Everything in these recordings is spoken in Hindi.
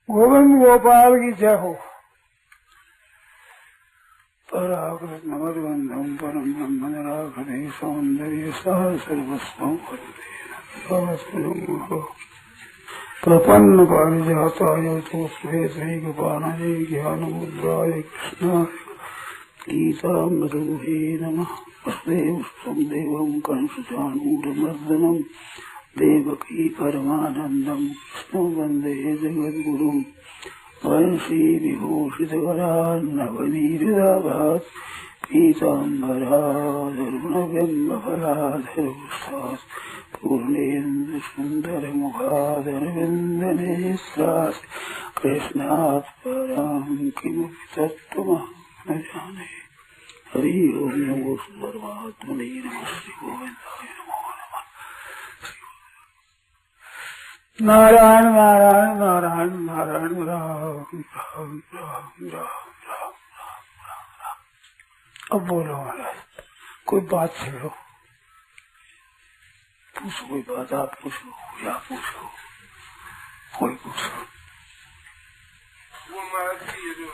गोविंद गोपाल की जय हो। पराकृत नमद्गंधम परम ब्रह्म निराकरे सौंदर्य सह सर्वस्वं प्रपन्न पारिजाताय तोष्वेतैकपाणये ज्ञानमुद्राय कृष्णाय गीतामृतदुहे नमः। वसुदेवं देवं कंसचाणूरमर्दनं देवकी परमानन्दं कृष्णं वन्दे जगद्गुरुं। वंशी विभूषितकरान्नवनीरदाभात् पीताम्बराधरुणबिम्बफलाधरपुष्पात् पूर्णेन्दुसुन्दरमुखादरविन्दनेत्रात् कृष्णात् परं किमपि तत्त्वमहं न जाने। हरि ओं नमो परमात्मने नमः। श्री गोविन्दाय नमो नमः। नारायण नारायण नारायण नारायण राम राम राम राम राम राम राम। अब बोलो महाराज, कोई बात छेड़ो, पूछो कोई बात, आप पूछो या पूछो, कोई पूछो। वो महाराज जी ये जो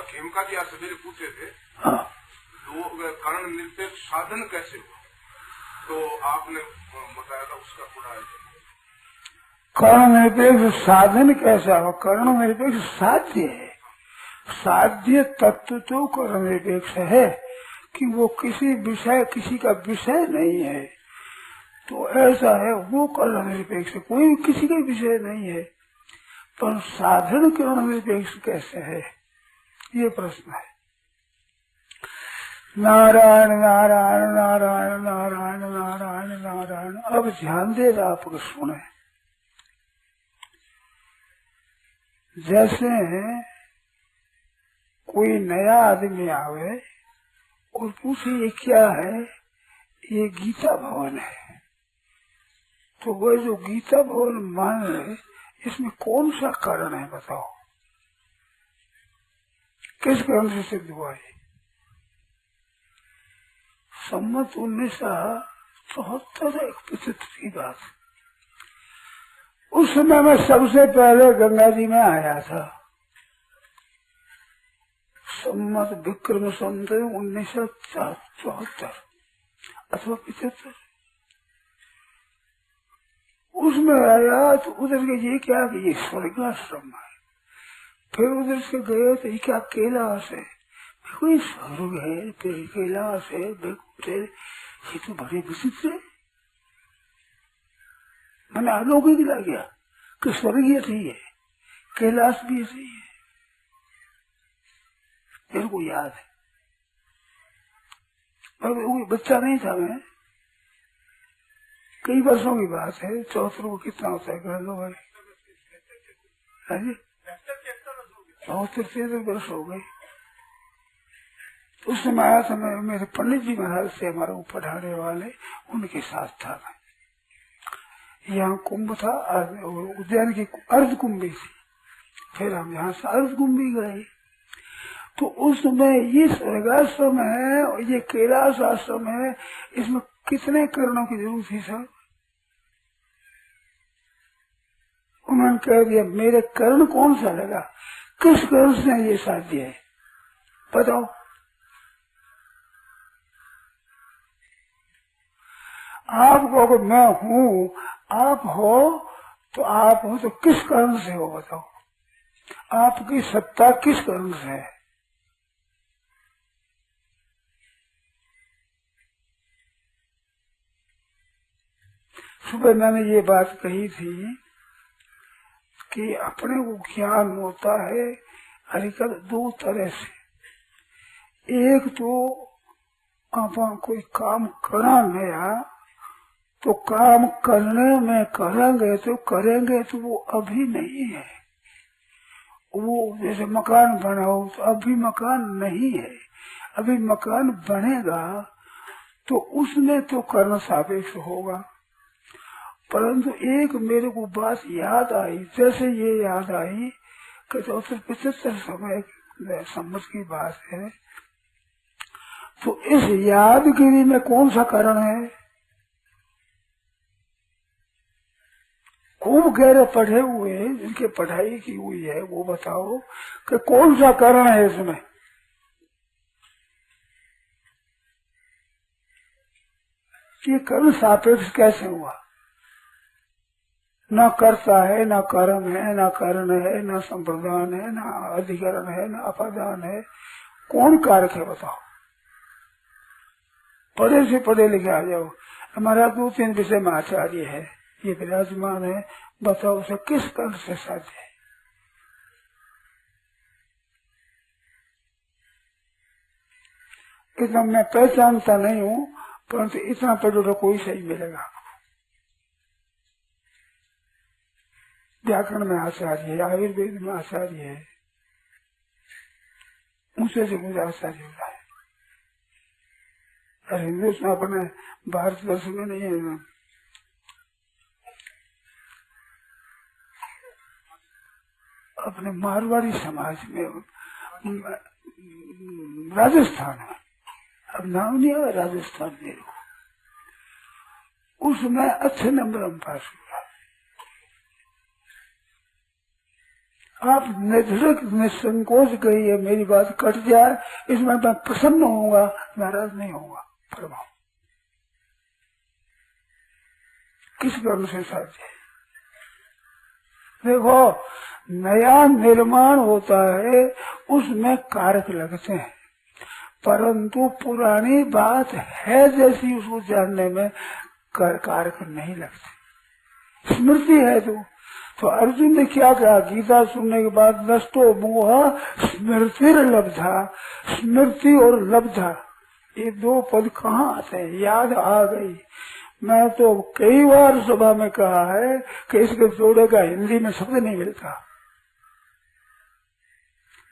खेमका जी आप सवेरे पूछे थे, हाँ, दो कर्ण निरपेक्ष साधन कैसे हो, तो आपने बताया था उसका थोड़ा। कर्ण निरपेक्ष साधन कैसा हो? कर्ण निरपेक्ष साध्य है। साध्य तत्व तो कर्ण निरपेक्ष है कि वो किसी विषय, किसी का विषय नहीं है, तो ऐसा है वो कर्ण निरपेक्ष। कोई किसी का विषय नहीं है, पर साधन कर्ण निरपेक्ष कैसे है, ये प्रश्न है। नारायण नारायण नारायण नारायण नारायण नारायण। अब ध्यान दे आप सुने। जैसे कोई नया आदमी आवे और पूछे ये क्या है, ये गीता भवन है, तो वह जो गीता भवन मान रहे, इसमें कौन सा कारण है बताओ, किस कारण से सिद्ध हुआ है? सम्मत 1974 की बात। उस समय मैं सबसे पहले गंगा जी में आया था। सम्मत विक्रम संवत 1974 अथवा 75। उसमें आया तो उधर के ये क्या कि ये स्वर्गाश्रम है। फिर उधर से गए तो ये क्या कैलाश है, कोई स्वर्ग है, फिर कैलाश है, फिर ये तो बड़े विचित्र है। मैंने अलौकिक लग गया कि स्वर्ग ये सही है, कैलाश भी सही है। मेरे को याद है, कोई बच्चा नहीं था मैं, कई वर्षों की बात है। 74 को कितना होता है कर लो भाई, 73 वर्ष हो गए। उस समय आया था मैं, मेरे पंडित जी महाराज से हमारे को पढ़ाने वाले, उनके साथ था मैं। यहाँ कुंभ था, उज्जैन की अर्ध कुंभी थी, फिर हम यहाँ से अर्ध कुंभी गए। तो उस समय ये स्वर्गाश्रम है और ये कैलाश आश्रम है, इसमें कितने करणों की जरूरत थी सर? उन्होंने कह दिया मेरे कर्ण कौन सा लगा, किस कर्ण से ये साध्य है बताओ। आप कहो मैं हूँ, आप हो तो किस कर्ण से हो बताओ, आपकी सत्ता किस कर्ण से है? सुबह मैंने ये बात कही थी कि अपने को ज्ञान होता है हरिकत दो तरह से। एक तो अपन कोई काम करना नया, तो काम करने में करेंगे तो वो अभी नहीं है। वो जैसे मकान बनाओ तो अभी मकान नहीं है, अभी मकान बनेगा तो उसमें तो कर्म सापेक्ष होगा। परंतु एक मेरे को बात याद आई, जैसे ये याद आई कि 74-75 समय सम्मत की बात है, तो इस यादगिरी में कौन सा कारण है? खूब गहरे पढ़े हुए जिनके पढ़ाई की हुई है वो बताओ कि कौन सा कारण है इसमें। ये कर्म सापेक्ष कैसे हुआ? न कर्ता है, न कर्म है, न कारण है, न संप्रदान है, न अधिकरण है, न अपादान है। कौन कारक है बताओ? पढ़े से पढ़े लिखे आ जाओ। हमारा 2-3 विषय में आचार्य है, ये विराजमान है, बताओ उसे किस कर्म से साध्य है? इतना मैं पहचानता नहीं हूँ, परंतु इतना पढ़ो तो कोई सही मिलेगा आपको। व्याकरण में आचार्य है, आयुर्वेद में आचार्य है, ऊंचे से कुछ आचार्य होता है। और हिंदुस्तान अपने भारतवर्ष में नहीं है। अपने मारवाड़ी समाज में, राजस्थान में, अब नाम नहीं है, राजस्थान में उसमें अच्छे नंबर हम पास हुआ। आप निर्धड़क निसंकोच कहिए मेरी बात कट जाए, इसमें मैं प्रसन्न होऊंगा, नाराज नहीं होऊंगा। फरमाओ किस कर्म से साध्य है? देखो, नया निर्माण होता है उसमें कारक लगते हैं, परंतु पुरानी बात है जैसी उसको जानने में कारक नहीं लगते। स्मृति है तो अर्जुन ने क्या कहा गीता सुनने के बाद? नष्टो मोह स्मृति लब्धा। स्मृति और लब्धा ये 2 पद कहाँ आते हैं? याद आ गई। मैं तो कई बार सभा में कहा है कि इसके जोड़े का हिंदी में शब्द नहीं मिलता।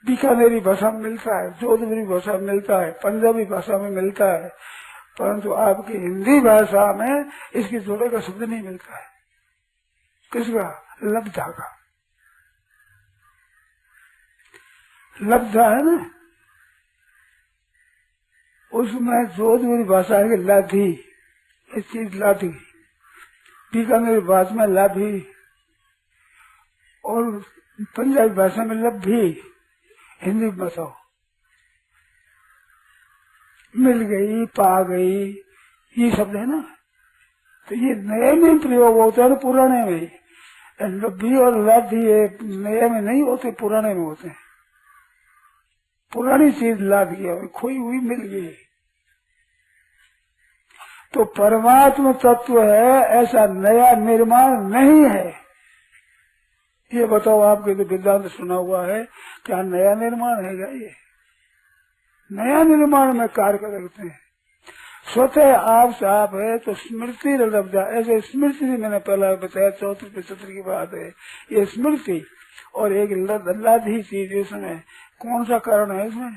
बीकानेरी भाषा में मिलता है, जोधपुरी भाषा में मिलता है, पंजाबी भाषा में मिलता है, परंतु आपकी हिंदी भाषा में इसके जोड़े का शब्द नहीं मिलता है। किसका? लब्धा का। लब्धा है ना, उसमें जोधपुरी भाषा है लाधी, ये चीज लाधी, बीकानेरी भाषा में लाभी, और पंजाबी भाषा में लब्भी। हिंदी में बताओ, मिल गई, पा गई, ये शब्द है ना। तो ये नए में प्रयोग होता है, पुराने में ही। लब्भी और लाधी नए में नहीं होते, पुराने में होते हैं। पुरानी चीज लाद गया, खोई हुई मिल गई। तो परमात्मा तत्व है, ऐसा नया निर्माण नहीं है। ये बताओ, आपके तो वेदांत सुना हुआ है, क्या नया निर्माण है क्या? ये नया निर्माण में कार्य करते हैं। स्वतः आप साफ है तो स्मृति लब्धा। ऐसे स्मृति मैंने पहला बताया, 34-75 की बात है। ये स्मृति और एक लाधी चीज, इसमें कौन सा कारण है? इसमें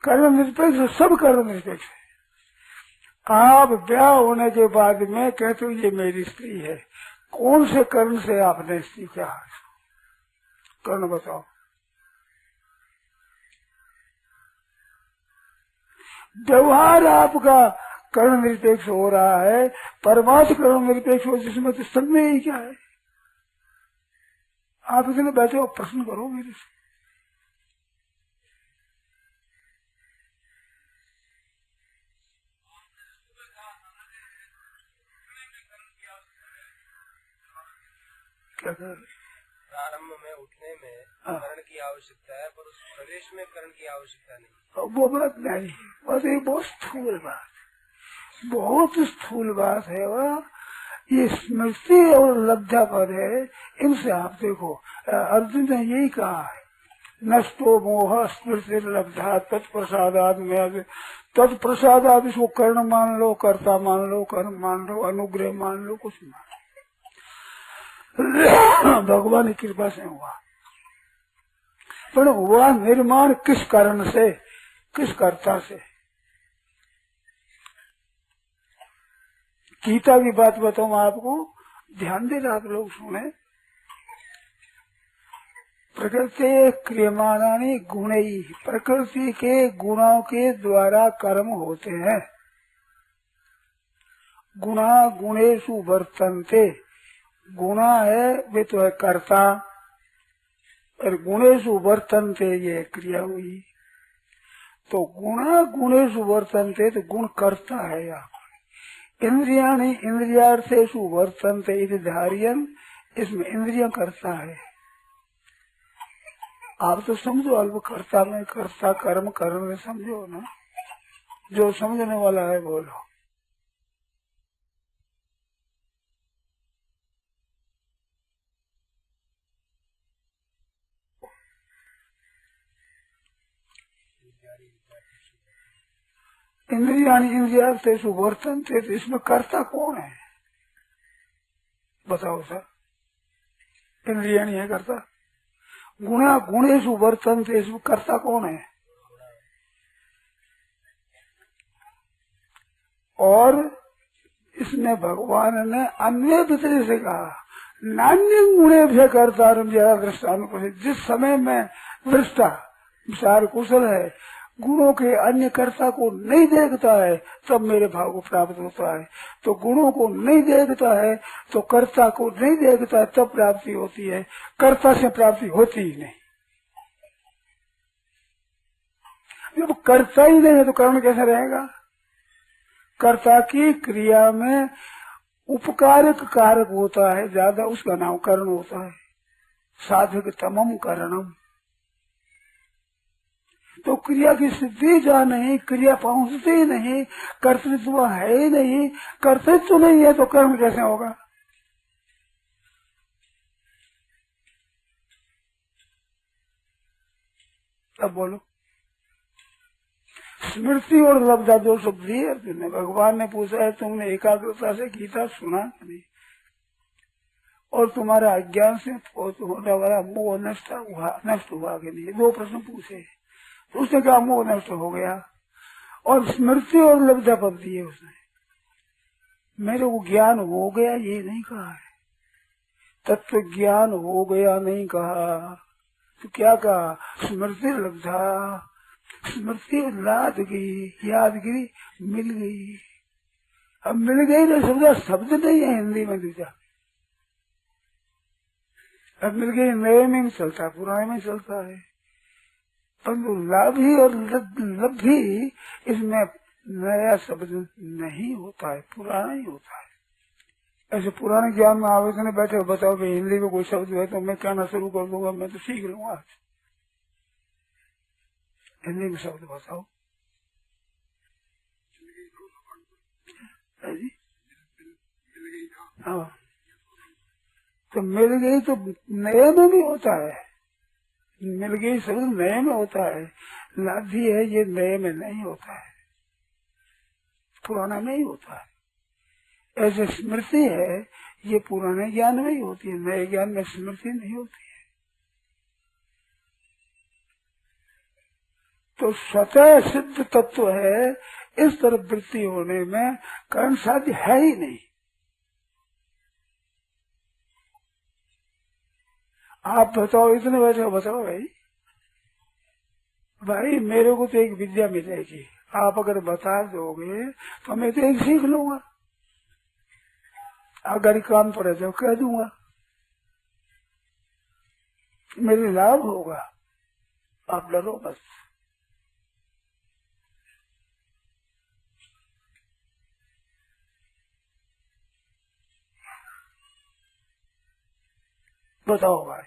कर्म निरपेक्ष, सब कर्म निरपेक्ष है। आप ब्याह होने के बाद में कहते हो ये मेरी स्त्री है, कौन से कर्म से आपने सीखा? कर्ण बताओ। व्यवहार आपका कर्ण निरपेक्ष हो रहा है, परमात्मा कर्ण निरपेक्ष हो, जिसमें तो संदेह ही क्या है? आप इतने बैठे हो, प्रश्न करो मेरे से। क्या कर? प्रारंभ में उठने में कर्ण की आवश्यकता है, पर उस प्रवेश में कर्ण की आवश्यकता नहीं। वो बात नहीं, बस ये बहुत स्थूल बात, बहुत स्थूल बात है। वह ये स्मृति और लब्धा पद है, इनसे आप देखो, अर्जुन ने यही कहा है, नष्टो मोह स्मृति लब्धा तत्प्रसादाद में। तत्प्रसादाद इसको कर्ण मान लो, कर्ता मान लो, कर्म मान लो, अनुग्रह मान लो, कुछ मान लो, भगवान की कृपा से हुआ। पर हुआ निर्माण किस कारण से, किस कर्ता से? गीता की बात बताऊं आपको, ध्यान देना आप लोग सुने। प्रकृति क्रियमाणानि गुणैः, प्रकृति के गुणों के द्वारा कर्म होते हैं। गुणा गुणेषु वर्तन्ते, गुणा है वे तो है कर्ता, और गुणेषु वर्तन्ते ये क्रिया हुई। तो गुणा गुणेषु वर्तन्ते तो गुण करता है यहाँ। इंद्रियाणि इंद्रियार्थेषु वर्तन्ते इति धार्यन्, इसमें इंद्रिया करता है। आप तो समझो अल्प कर्ता में कर्ता कर्म करने समझो ना, जो समझने वाला है बोलो। इंद्रियाणि इंद्रियार्थेषु वर्तन्ते, तो इसमें कर्ता कौन है बताओ सर? इंद्रियाणि है कर्ता, गुणा गुणेषु वर्तन्ते, इसमें कर्ता कौन है? और इसमें भगवान ने अन्य वितरे से कहा, नान्य गुणे भय कर्ता दृष्टान। जिस समय में दृष्टा विचार कुशल है, गुणों के अन्य कर्ता को नहीं देखता है, तब मेरे भाव को प्राप्त होता है। तो गुणों को नहीं देखता है तो कर्ता को नहीं देखता है, तब प्राप्ति होती है। कर्ता से प्राप्ति होती ही नहीं। जब कर्ता ही नहीं है तो कर्म कैसे रहेगा? कर्ता की क्रिया में उपकारक कारक होता है ज्यादा, उसका नाम कर्ण होता है। साधक तमम करणम। तो क्रिया की सिद्धि जहाँ नहीं, क्रिया पहुँचती ही नहीं, कर्तृत्व है ही नहीं, कर्तृत्व नहीं है तो कर्म कैसे होगा? अब बोलो। स्मृति और लब्धा दो शब्द दिए अर्जुन ने। भगवान ने पूछा है तुमने एकाग्रता से गीता सुना नहीं, और तुम्हारा अज्ञान से होने वाला मोह नष्ट हुआ कि नहीं? दो प्रश्न पूछे। उसने कहा मोह नष्ट हो गया। और स्मृति और लब्धा पद दिए उसने। मेरे को ज्ञान हो गया ये नहीं कहा है, तत्व ज्ञान हो गया नहीं कहा। तो क्या कहा? स्मृति लब्धा। स्मृति लाद गई, यादगिरी मिल गई। अब मिल गई तो शब्द नहीं है हिंदी में दूसरा। अब मिल गई, नए में चलता, पुराने में चलता है। परंतु लाभी और लब्धी, इसमें नया शब्द नहीं होता है, पुराना ही होता है। ऐसे पुराने ज्ञान में आवेदन बैठे हो, बताओ कि हिंदी में कोई शब्द है तो मैं कहना शुरू कर दूंगा, मैं तो सीख लूंगा आज। हिंदी में शब्द बताओ जी। हाँ, तो मिल गई तो नए में भी होता है। मिल गई शब्द नए में होता है। लाभी है ये नए में नहीं होता है, पुराना में ही होता है। ऐसे स्मृति है ये पुराने ज्ञान में ही होती है, नए ज्ञान में स्मृति नहीं होती है। तो स्वतः सिद्ध तत्व है, इस तरफ वृत्ति होने में कर्म साध्य है ही नहीं। आप बताओ, इतने बैठे बताओ भाई मेरे को तो एक विद्या मिलेगी, आप अगर बता दोगे तो मैं तो एक सीख लूंगा। अगर काम पड़े तो कह दूंगा, मेरे लाभ होगा। आप डरो बस। बताओ भाई,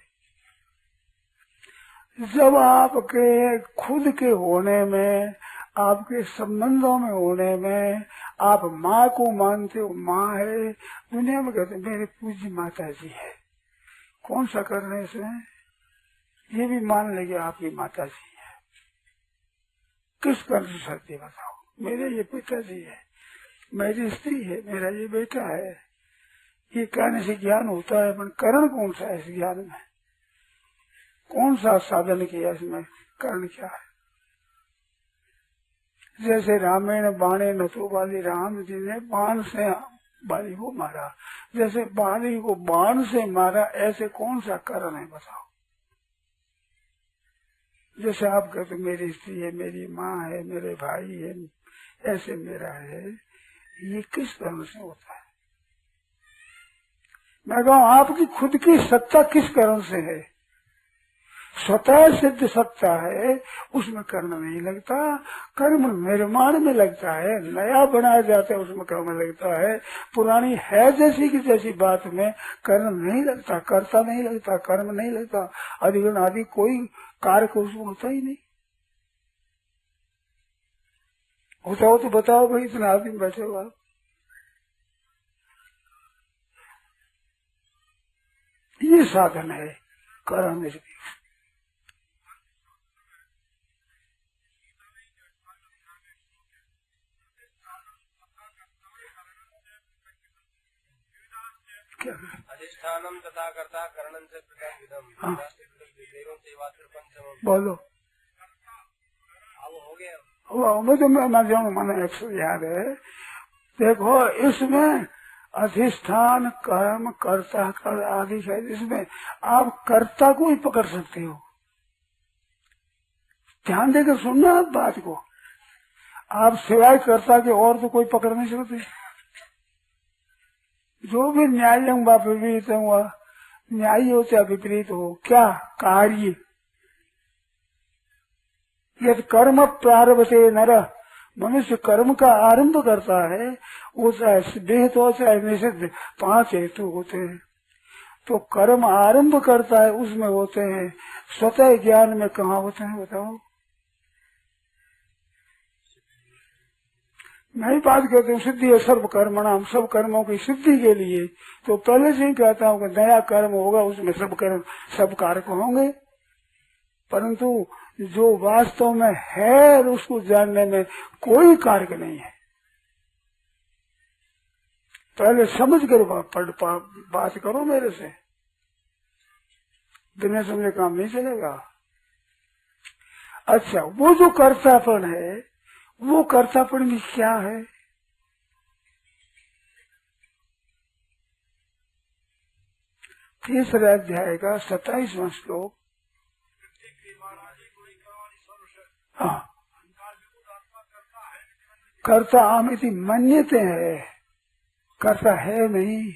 जब आपके खुद के होने में, आपके संबंधों में होने में आप माँ को मानते हो, माँ है, दुनिया में कहते मेरे पूज्य माता जी है, कौन सा करने से ये भी मान लेंगे आपकी माता जी है। किस कर सकते बताओ? मेरे ये पिताजी है, मेरी स्त्री है, मेरा ये बेटा है। ये कहने से ज्ञान होता है, पर करण कौन सा है इस ज्ञान में? कौन सा साधन किया इसमें? करण क्या है? जैसे रामेण बाणे नथो बाली, राम जी ने बाण से बाली को मारा, जैसे बाली को बाण से मारा, ऐसे कौन सा करण है बताओ? जैसे आप कहते मेरी स्त्री है, मेरी माँ है, मेरे भाई है, ऐसे मेरा है, ये किस कर्म से होता है? मैं कहूँ आपकी खुद की सत्ता किस कर्म से है? स्वतः सिद्ध सत्ता है, उसमें कर्म नहीं लगता। कर्म निर्माण में लगता है, नया बनाया जाता है उसमें कर्म लगता है। पुरानी है जैसी की जैसी बात में कर्म नहीं लगता, कर्ता नहीं लगता, कर्म नहीं लगता। अधिगुण आदि कोई कार्य को उसमें होता ही नहीं। होता हो तो बताओ भाई, इतना आदमी बैठे हो आप। ये साधन है कर्म निर्देश। अधिष्ठानम तथा कर्ता करणं से प्रकार हाँ। बोलो। अब हो गया। वो तो मैं जाऊँ, मैंने 100 याद है। देखो इसमें अधिष्ठान कर्म कर्ता कर आदि है, इसमें आप कर्ता को ही पकड़ सकते हो। ध्यान देकर सुनना आप बात को। आप सिवाय कर्ता के और तो कोई पकड़ नहीं सकते। जो भी न्याय व विपरीत हुआ, न्यायी हो चाहे विपरीत हो, क्या कार्य यदि कर्म प्रारभते नर, मनुष्य कर्म का आरंभ करता है, वो चाहे विहित हो चाहे निषिद्ध, 5 हेतु होते हैं। तो कर्म आरंभ करता है उसमें होते हैं, स्वतः ज्ञान में कहाँ होते हैं बताओ? मैं ही बात करती हूँ, सिद्धि है सर्व कर्मणाम, सब कर्मों की सिद्धि के लिए। तो पहले से ही कहता हूँ कि नया कर्म होगा उसमें सब कर्म सब कारक होंगे, परंतु जो वास्तव में है उसको जानने में कोई कारक नहीं है। पहले समझ कर बात करो मेरे से, बिना समझे काम नहीं चलेगा। अच्छा, वो जो कर्तापन है, वो कर्तापन में क्या है? तीसरे अध्याय का 27वां श्लोक। हाँ, कर्ता आमिति मन्यते है, कर्ता है नहीं।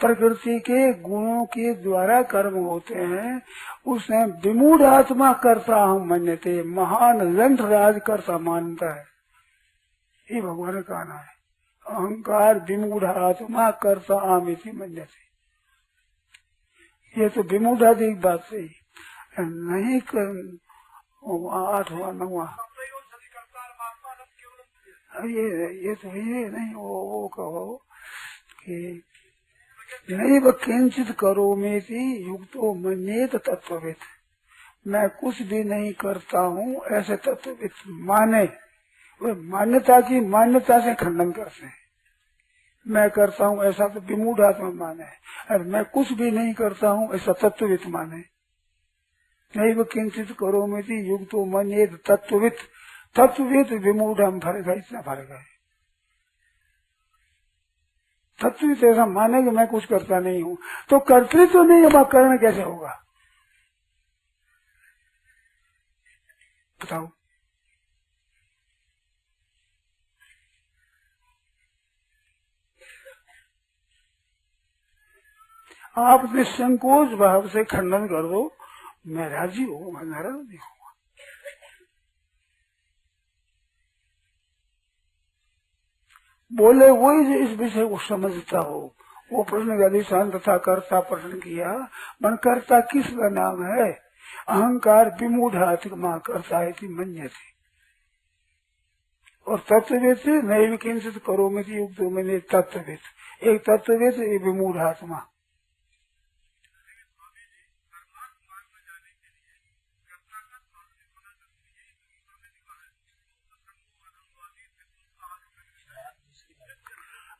प्रकृति के गुणों के द्वारा कर्म होते हैं, उसने विमूढ़ आत्मा कर्ता हम मन्यते, महान लंठ राज कर्ता मानता है। ये भगवान का कहना है, अहंकार विमूढ़ आत्मा कर्ता आमिति मन्यते। ये तो विमूढ़ादि की बात सही नहीं। 8वां 9वां ये तो ये नहीं, वो कहो कि नहीं वो किंचित करो में युक्तो मन्येत तत्वविद, मैं कुछ भी नहीं करता हूँ ऐसे तत्वविद माने। वे मान्यता की मान्यता से खंडन करते हैं। मैं करता हूँ ऐसा तो विमूढ़ आत्मा माने, और मैं कुछ भी नहीं करता हूँ ऐसा तत्वविद माने। नहीं वो किंचित करो में युक्तो मन्येत तत्वविद, तत्वविद विमूढ़ हम फर्क है, इतना फर्क है। तत्व तो ऐसा माने कि मैं कुछ करता नहीं हूँ, तो कर्तृत्व तो नहीं, अब कर्ण कैसे होगा बताओ? आप निसंकोच भाव से खंडन कर दो, मैं राजी हूँ, मैं नाराज नहीं हूँ। बोले वही इस विषय को समझता हो। वो प्रश्न का अधिष्ठान तथा कर्ता प्रश्न किया, मन कर्ता किसका नाम है? अहंकार विमूढ़ आत्मा कर्ता है मन्यते, और तत्ववेद नैव किंचित करो में युक्त मैंने तत्ववेद, एक तत्ववेद एक विमूढ़ आत्मा।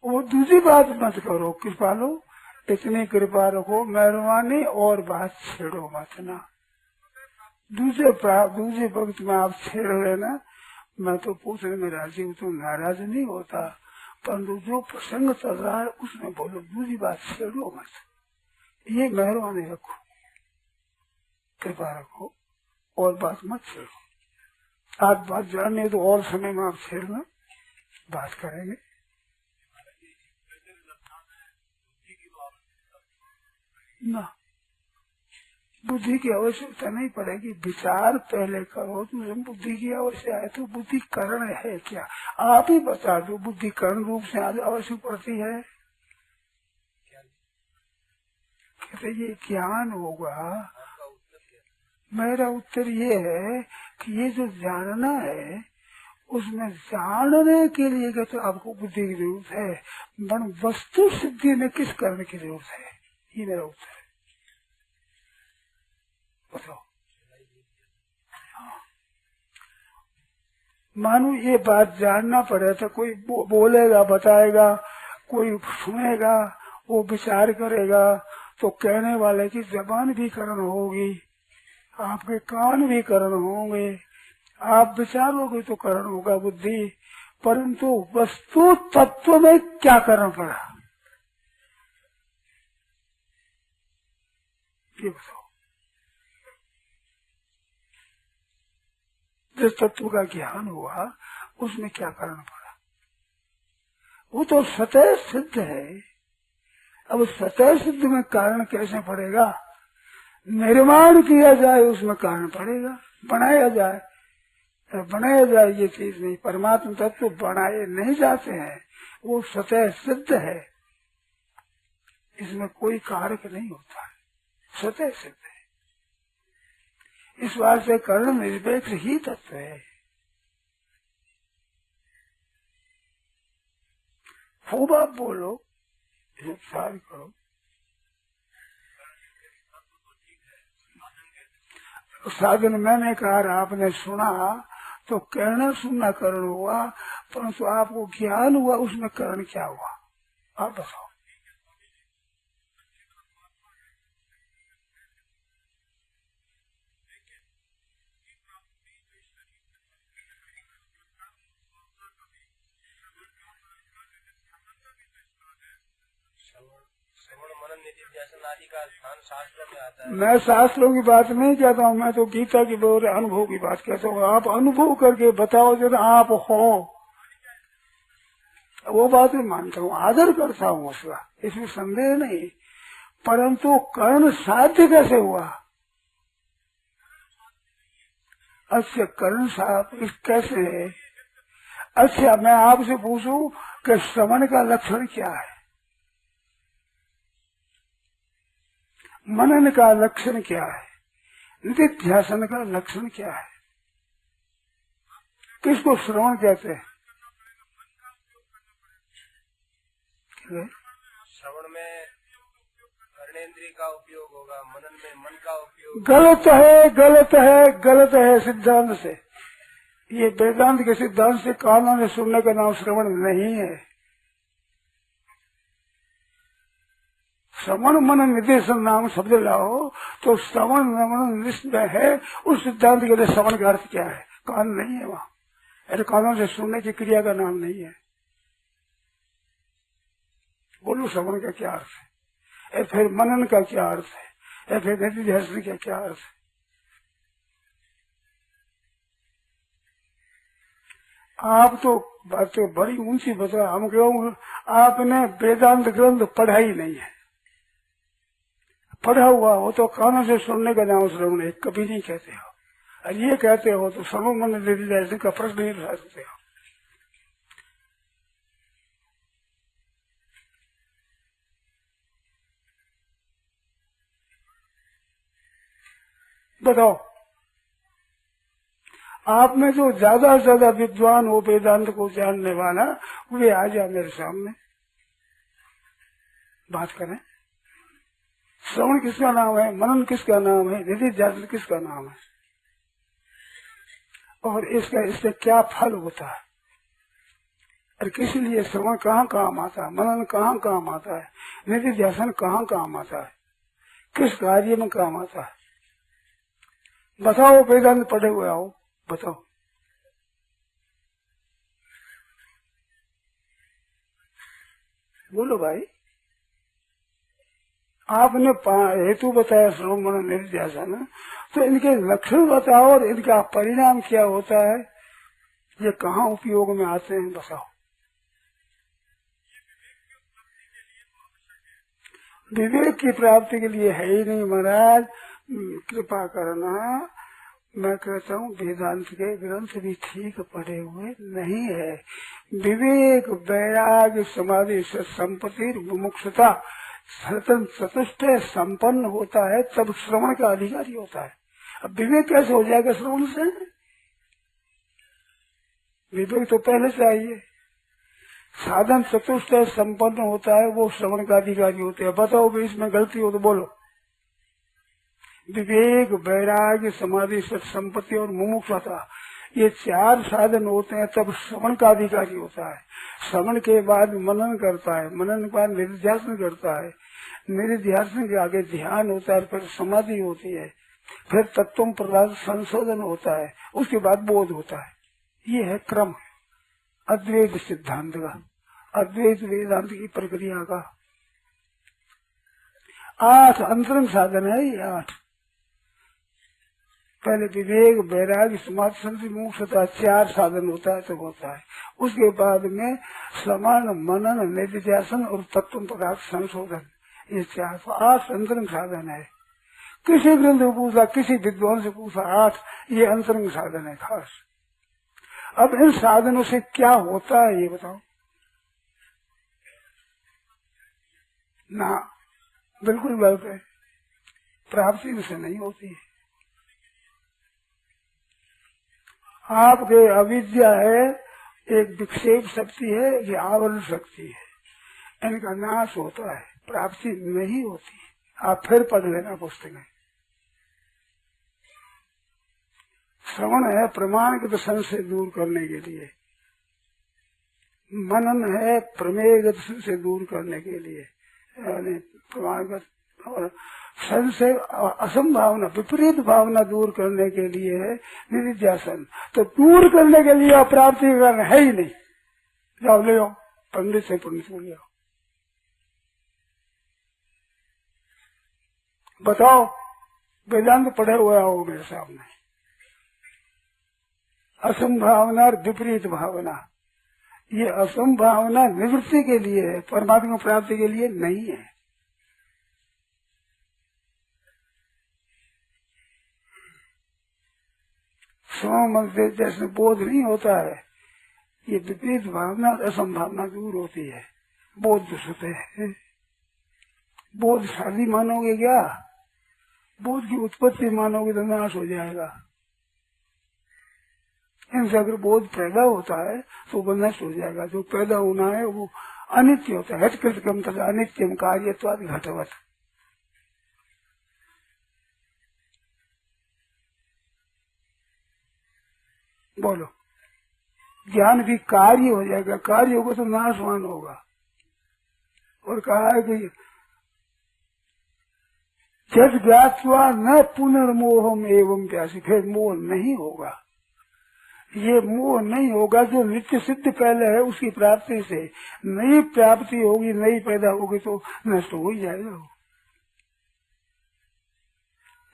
वो दूसरी बात मत करो, कृपा लो, इतनी कृपा रखो, मेहरबानी, और बात छेड़ो मत ना। दूसरे वक्त में आप छेड़ लेना, मैं तो पूछने में राजी हूँ, तो नाराज नहीं होता, परंतु जो प्रसंग चल रहा है उसमें बोलो, दूसरी बात छेड़ो मत। ये मेहरबानी रखो, कृपा रखो, और बात मत छेड़ो। आप बात जानने तो और समय में आप छेड़ना, बात करेंगे। ना, बुद्धि की आवश्यकता नहीं पड़ेगी। विचार पहले करो तो बुद्धि की आवश्यकता है। तो बुद्धि करण है क्या? आप ही बता दो, बुद्धि करण रूप से आवश्यक पड़ती है? कहते ये ज्ञान होगा। मेरा उत्तर ये है कि ये जो जानना है, उसमें जानने के लिए कहते आपको बुद्धि की जरूरत है, पर वस्तु सिद्धि में किस करने की जरूरत है? ये मेरा उत्तर है। बताओ। हाँ। मानो ये बात जानना पड़े तो कोई बोलेगा, बताएगा, कोई सुनेगा, वो विचार करेगा, तो कहने वाले की जबान भी करण होगी, आपके कान भी करण होंगे, आप विचारोगे तो करण होगा बुद्धि। परंतु वस्तु तत्व में क्या करण पड़ा, ये बताओ। जिस तत्व का ज्ञान हुआ उसमें क्या करण पड़ा? वो तो स्वतः सिद्ध है। अब स्वतः सिद्ध में कारण कैसे पड़ेगा? निर्माण किया जाए उसमें कारण पड़ेगा, बनाया जाए। बनाया जाए ये चीज नहीं, परमात्मा तत्व बनाए नहीं जाते हैं, वो स्वतः सिद्ध है, इसमें कोई कारक नहीं होता है, स्वतः सिद्ध है। इस बात से कर्ण निरपेक्ष ही तत्व है। खूब आप बोलो, सार करो। साधन मैंने कहा, आपने सुना तो कहना सुनना करण हुआ, परंतु आपको ज्ञान हुआ उसमें करण क्या हुआ, आप बताओ। आदि का स्थान शास्त्र में आता है। मैं शास्त्रों की बात नहीं कहता हूँ, मैं तो गीता की अनुभव की बात कहता हूँ। आप अनुभव करके बताओ जरा, आप हो, वो बात मैं मानता हूँ, आदर करता हूँ उसका, इसमें संदेह नहीं। परंतु कर्ण साध्य कैसे हुआ? अच्छा, कर्ण साध्य कैसे है? अच्छा, मैं आपसे पूछूं कि श्रवण का लक्षण क्या है, मनन का लक्षण क्या है, निधिध्यासन का लक्षण क्या है? किसको श्रवण कहते हैं? श्रवण में कर्णेंद्रिय का उपयोग होगा, मनन में मन का उपयोग। गलत है, गलत है, गलत है सिद्धांत से। ये वेदांत के सिद्धांत से कानों में सुनने का नाम श्रवण नहीं है। श्रवण मनन निर्देशन नाम शब्द लाओ तो श्रवण मनन निश्चय है, उस सिद्धांत के लिए श्रवण का अर्थ क्या है? कान नहीं है वहाँ, अरे कानों से सुनने की क्रिया का नाम नहीं है। बोलो श्रवण का क्या अर्थ है, या फिर मनन का क्या अर्थ है, या फिर निधिध्यासन का क्या अर्थ है? आप तो बातें बड़ी ऊंची बता, हम क्यों, आपने वेदांत ग्रंथ पढ़ा ही नहीं है। पढ़ा हुआ हो तो कानों से सुनने का नाम श्रवण है, कभी नहीं कहते हो। और ये कहते हो तो श्रवण मन निधिध्यासन का प्रश्न नहीं उठा सकते हो। बताओ, आप में जो ज्यादा से ज्यादा विद्वान हो, वेदांत को जानने वाला, वे आ जाए मेरे सामने, बात करें। श्रवण किसका नाम है, मनन किसका नाम है, निधिध्यासन किसका नाम है, और इससे क्या फल होता है, और किस लिए श्रवण कहाँ काम आता है, मनन कहाँ काम आता है, निधिध्यासन कहाँ काम आता है, किस कार्य में काम आता है? बताओ, वेदांत पढ़े हुए आओ, बताओ। बोलो भाई, आपने हेतु बताया श्रवण मनन निधिध्यासन, तो इनके लक्षण बताओ और इनका परिणाम क्या होता है, ये कहाँ उपयोग में आते हैं बताओ। विवेक की प्राप्ति के लिए है ही नहीं महाराज। कृपा करना, मैं कहता हूँ वेदांत के ग्रंथ भी ठीक पढ़े हुए नहीं है। विवेक, वैराग्य, समाधि, संपत्ति, मुमुक्षुता सतन चतुष्ट संपन्न होता है तब श्रवण का अधिकारी होता है। अब विवेक कैसे हो जाएगा श्रवण से? विवेक तो पहले चाहिए। साधन चतुष्ट संपन्न होता है वो श्रवण का अधिकारी होते हैं। बताओ भी इसमें गलती हो तो बोलो। विवेक, वैराग्य, समाधि, संपत्ति और मुमुक्षुता, ये 4 साधन होते हैं तब श्रवण का अधिकारी होता है। श्रवण के बाद मनन करता है, मनन के बाद निधिध्यासन करता है, निधिध्यासन के आगे ध्यान होता है, फिर समाधि होती है, फिर तत्व पदार्थ संशोधन होता है, उसके बाद बोध होता है। ये है क्रम अद्वैत सिद्धांत का, अद्वैत वेदांत की प्रक्रिया का। 8 अंतरंग साधन है ये 8। पहले विवेक, वैराग्य, समाधि, संपत्ति, मुमुक्षुता 4 साधन होता है तो होता है। उसके बाद में श्रवण, मनन, निधिध्यासन और तत्व पदार्थ संशोधन, ये 8 अंतरंग साधन है। किसी ग्रंथ से पूछा, किसी विद्वान से पूछा, 8 ये अंतरंग साधन है खास। अब इन साधनों से क्या होता है ये बताओ ना। बिल्कुल गलत है, प्राप्ति उसे नहीं होती है। आपके अविद्या है, एक विक्षेप शक्ति है, ये आवरण शक्ति है, इनका नाश होता है, प्राप्ति नहीं होती। आप फिर पढ़ लेना पुस्तकें। श्रवण है प्रमाणगत संशय दूर करने के लिए, मनन है प्रमेयगत संशय दूर करने के लिए, यानी प्रमाणगत, और संशय असंभावना विपरीत भावना दूर करने के लिए है निधिध्यासन। तो दूर करने के लिए प्राप्ति करना है ही नहीं। जाओ ले आओ पंडित से पुण्य ले आओ, बताओ वेदांत पढ़े हुए आओ मेरे सामने। असंभावना और विपरीत भावना, ये असंभावना निवृत्ति के लिए है, परमात्मा प्राप्ति के लिए नहीं है। सोम जैसे बोध नहीं होता है, ये विपरीत भावना और असंभावना दूर होती है, बोध होते हैं। बोध शादी मानोगे क्या? बोध की उत्पत्ति मानोगे तो नाश हो जाएगा। इनसे अगर बोध पैदा होता है तो वो नष्ट हो जाएगा। जो पैदा होना है वो अनित्य होता है। हटकृतकम तथा अनित्यम कार्यत्वाद घटवत। बोलो, ज्ञान भी कार्य हो जाएगा, कार्य होगा तो नाशवान होगा। और कहा है कि जब ज्ञातवा न पुनर्मोहम एवं प्यासी, फिर मोह नहीं होगा। ये मोह नहीं होगा जो नित्य सिद्ध पहले है उसकी प्राप्ति से। नई प्राप्ति होगी, नई पैदा होगी तो नष्ट हो ही जाएगा।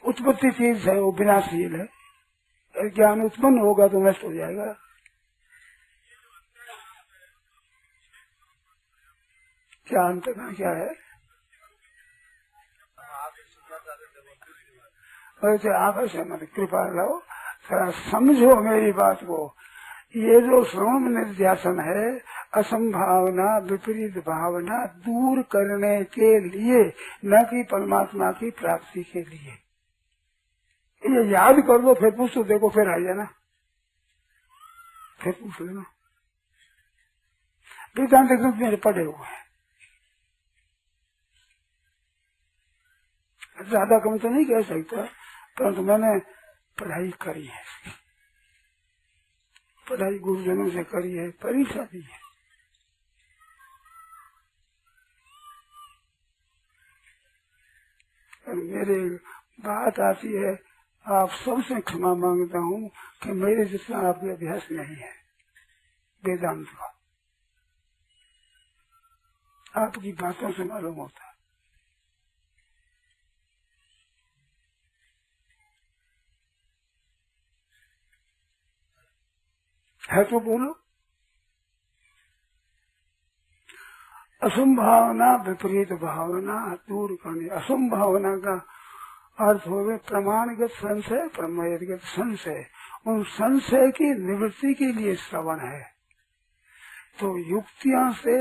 उत्पत्ति चीज है वो विनाशील है, ज्ञान उत्पन्न होगा तो नष्ट हो जाएगा। क्या अंतर क्या है? वैसे आप ऐसे मत कृपा लो, थोड़ा समझो मेरी बात को। ये जो श्रवण निध्यासन है, असंभावना विपरीत भावना दूर करने के लिए, न कि परमात्मा की प्राप्ति के लिए। ये याद कर दो, फिर पूछ तो देखो, फिर आ जाना, फिर पूछ लेना। वेदांत ग्रंथ मेरे पढ़े हुए हैं, ज्यादा कम तो नहीं कह सकता, परंतु मैंने पढ़ाई करी है, पढ़ाई गुरुजनों से करी है, परीक्षा दी है। और मेरे बात आती है, आप सबसे क्षमा मांगता हूँ कि मेरे जितना आपके अभ्यास नहीं है वेदांत का। आपकी बातों से मालूम होता है तो बोलो। असंभावना विपरीत भावना दूर करनी। असंभावना का अर्थ हो गए प्रमाणगत संशय, प्रमेयगत संशय। उन संशय की निवृत्ति के लिए श्रवण है। तो युक्तियों से,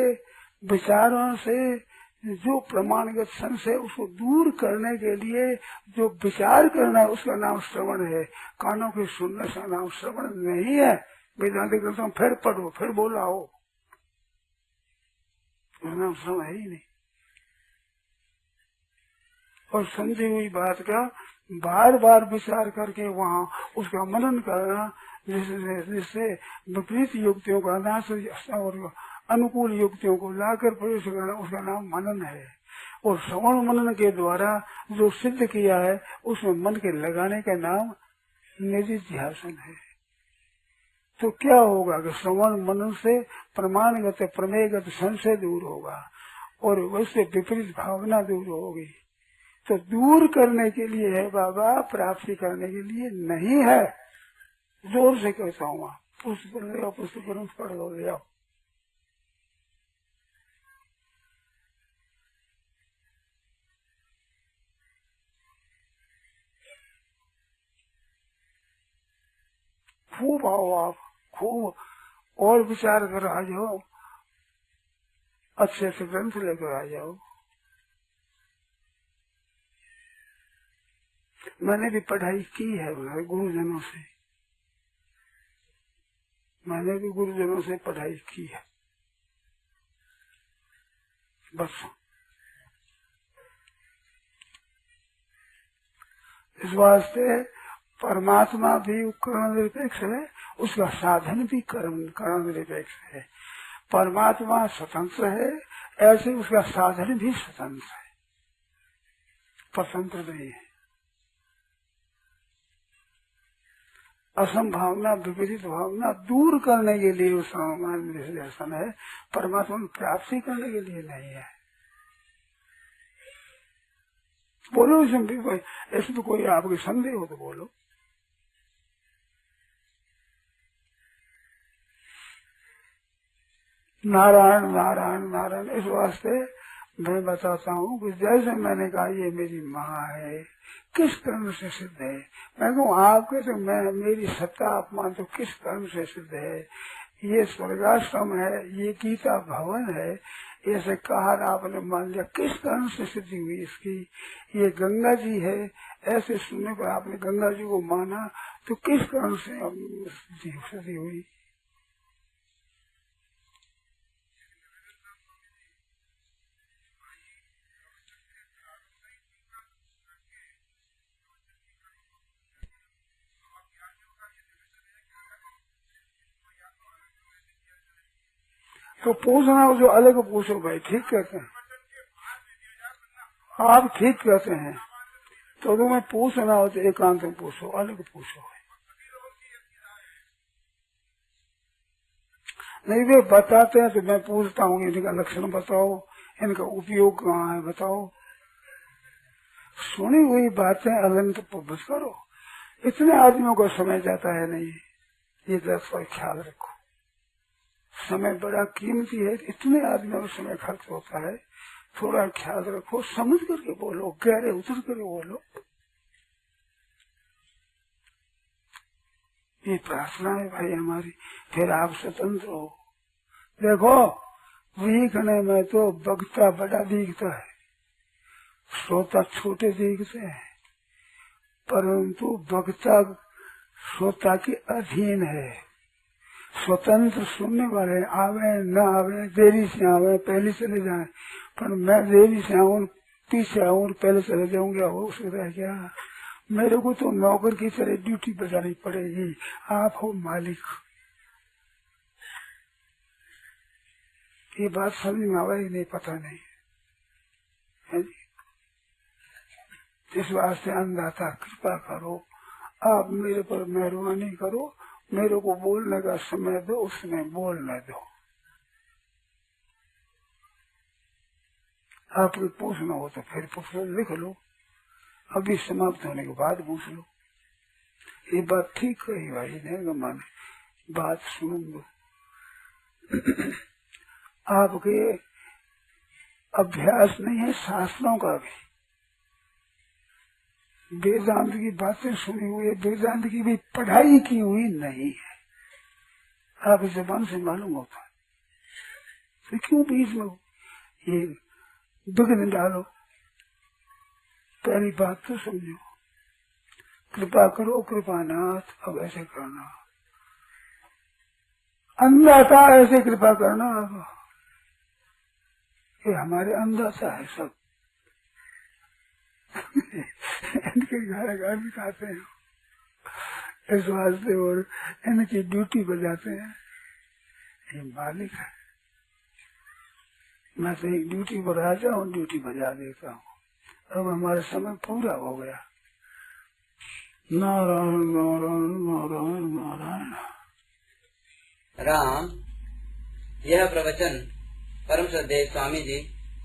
विचारों से जो प्रमाणगत संशय उसको दूर करने के लिए जो विचार करना है उसका नाम श्रवण है। कानों के सुनने का नाम श्रवण नहीं है। वेदांत करता हूँ फिर पढ़ो फिर बोला हो, उसका नाम श्रवण है ही नहीं। और समझी हुई बात का बार बार विचार करके वहाँ उसका मनन करना, जिससे विपरीत युक्तियों का नाश और अनुकूल युक्तियों को लाकर प्रवेश करना, उसका नाम मनन है। और श्रवण मनन के द्वारा जो सिद्ध किया है उसमें मन के लगाने का नाम निधिध्यासन है। तो क्या होगा कि श्रवण मनन से प्रमाणगत प्रमेयगत संशय दूर होगा और वैसे विपरीत भावना दूर होगी। तो दूर करने के लिए है बाबा, प्राप्ति करने के लिए नहीं है। जोर से कहता हूँ, पुस्तक ले आओ, पुस्तक पढ़ लो, ले आओ। खूब आओ आप, खूब और विचार कर आ जाओ, अच्छे से ग्रंथ लेकर आ जाओ। मैंने भी पढ़ाई की है गुरुजनों से, मैंने भी गुरुजनों से पढ़ाई की है। बस इस वास्ते परमात्मा भी कर्ण निरपेक्ष है, उसका साधन भी कर्ण निरपेक्ष है। परमात्मा स्वतंत्र है, ऐसे उसका साधन भी स्वतंत्र है, स्वतंत्र नहीं है। असंभावना विपरीत भावना दूर करने के लिए उस निर्देशन है, परमात्मा में प्राप्ति करने के लिए नहीं है। बोलो इसमें कोई आपके संदेह हो तो बोलो। नारायण नारायण नारायण। इस वास्ते मैं बताता हूँ कि जैसे मैंने कहा ये मेरी माँ है, किस कर्म से सिद्ध है? मैं कहूँ आपके तो मैं मेरी सत्ता अपमान तो किस कर्म से सिद्ध है? ये स्वर्गाश्रम है, ये गीता भवन है, ऐसे कहा आपने मान लिया, किस कर्म से सिद्धि हुई इसकी? ये गंगा जी है, ऐसे सुनने पर आपने गंगा जी को माना, तो किस कर्म से सिद्धि हुई? तो पूछना जो अलग पूछो भाई, ठीक कहते हैं आप, ठीक कहते हैं। तो तुम्हें पूछना हो तो एकांत में पूछो, अलग पूछो। नहीं वे बताते हैं तो मैं पूछता हूँ, इनका लक्षण बताओ, इनका उपयोग कहाँ है बताओ। सुनी हुई बातें अनंत बस करो। इतने आदमियों को समय जाता है नहीं, ये दस पर ख्याल रखो। समय बड़ा कीमती है, इतने आदमियों का समय खर्च होता है, थोड़ा ख्याल रखो, समझ करके बोलो, गहरे उतर करके बोलो। ये प्रार्थना है भाई हमारी। फिर आप स्वतंत्र हो। देखो दिखने में तो वक्ता बड़ा दिखता है, श्रोता छोटे दिखते हैं, परंतु वक्ता श्रोता के अधीन है। स्वतंत्र सुनने वाले आवे न आवे, देरी से आवे पहले चले जाए, पर मैं देरी से आऊं पीछे आऊं पहले चले जाऊंगा, हो सकता है क्या? मेरे को तो नौकर की तरह ड्यूटी बजानी पड़ेगी, आप हो मालिक। ये बात समझ में आवा ही नहीं, पता नहीं है जी। इस वास्ते अन्नदाता कृपा करो, आप मेरे पर मेहरबानी करो, मेरे को बोलने का समय दो, उसमें बोलने दो। आपको पूछना हो तो फिर पूछ लो, लिख लो, अभी समाप्त होने के बाद पूछ लो। ये बात ठीक कही भाई ने, माने बात सुन लो। आपके अभ्यास नहीं है शास्त्रों का भी। वेदांत की बातें सुनी हुई है, वेदांत की भी पढ़ाई की हुई नहीं है, आप इस जबान से मालूम होता है। तो क्यों बीच में ये विघ्न डालो? पहली बात तो समझो, कृपा करो कृपानाथ, अब ऐसे करना, अंधा था ऐसे कृपा करना। अब ये हमारे अंधासा है सब। इनके घर भी खाते हैं इस वास्ते, और इनकी ड्यूटी बजाते हैं। ये मालिक है, मैं तो एक ड्यूटी पर आ जाऊं, ड्यूटी बजा देता हूँ। अब हमारा समय पूरा हो गया। नारायण नारायण नारायण नारायण। राम। यह प्रवचन परम श्रद्धेय स्वामी जी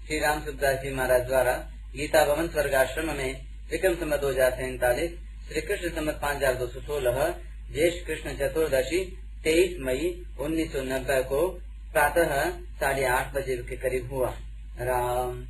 श्री राम सुखदास जी महाराज द्वारा गीता भवन स्वर्गाश्रम में विक्रम संवत 2047 श्री कृष्ण संवत 5216 ज्येष्ठ कृष्ण चतुर्दशी 23 मई 1990 को प्रातः 8:30 बजे के करीब हुआ। राम।